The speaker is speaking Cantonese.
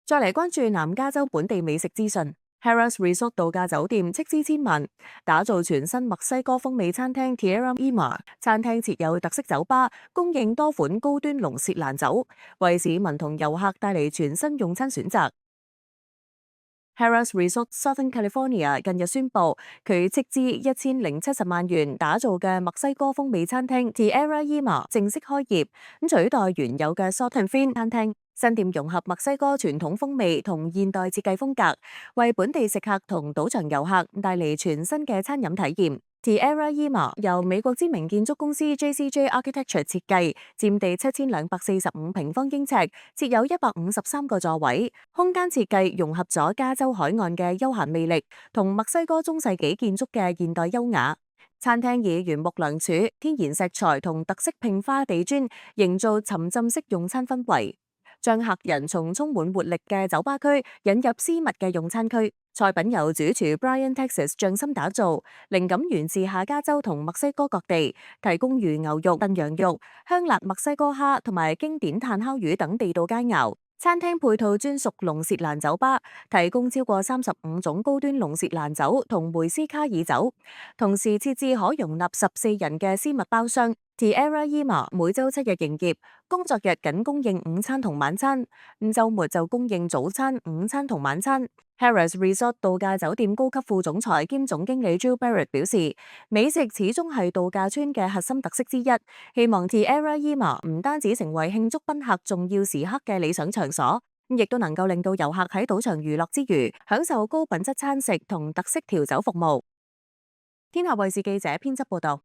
再嚟關注南加州本地美食資訊。Harrah's Resort 度假酒店斥資千萬打造全新墨西哥風味餐廳 Tierra Ima， 餐廳設有特色酒吧，供應多款高端龍舌蘭酒，為市民同遊客帶嚟全新用餐選擇。Harrah's Resort Southern California 近日宣布，佢斥資1070萬元打造嘅墨西哥風味餐廳 Tierra Ima 正式開業，取代原有嘅 Salt and Fin 餐廳。新店融合墨西哥傳統風味同現代設計風格，為本地食客同賭場遊客帶嚟全新嘅餐飲體驗。Tierra Ima 由美國知名建築公司 JCJ Architecture 設計，佔地7245平方英尺，設有153個座位，空間設計融合咗加州海岸嘅悠閒魅力，同墨西哥中世紀建築嘅現代優雅。餐廳以原木梁柱、天然石材同特色拼花地磚，營造沉浸式用餐氛圍，將客人從充滿活力嘅酒吧區引入私密嘅用餐區。菜品由主廚 Brian Texas 匠心打造，靈感源自下加州同墨西哥各地，提供魚牛肉、燉羊肉、香辣墨西哥蝦同埋經典炭烤魚等地道佳肴。餐廳配套專屬龍舌蘭酒吧，提供超過35種高端龍舌蘭酒同梅斯卡爾酒，同時設置可容納14人嘅私密包廂。Tierra Ima 每周7日營業，工作日僅供應午餐同晚餐，週末就供應早餐、午餐同晚餐。Harrah's Resort 度假酒店高級副總裁兼總經理 Jill Barrett 表示，美食始終係度假村嘅核心特色之一，希望 Tierra Ima 唔單止成為慶祝賓客重要時刻嘅理想場所，亦都能夠令到遊客喺賭場娛樂之餘，享受高品質餐食同特色調酒服務。天下衛視記者編輯報道。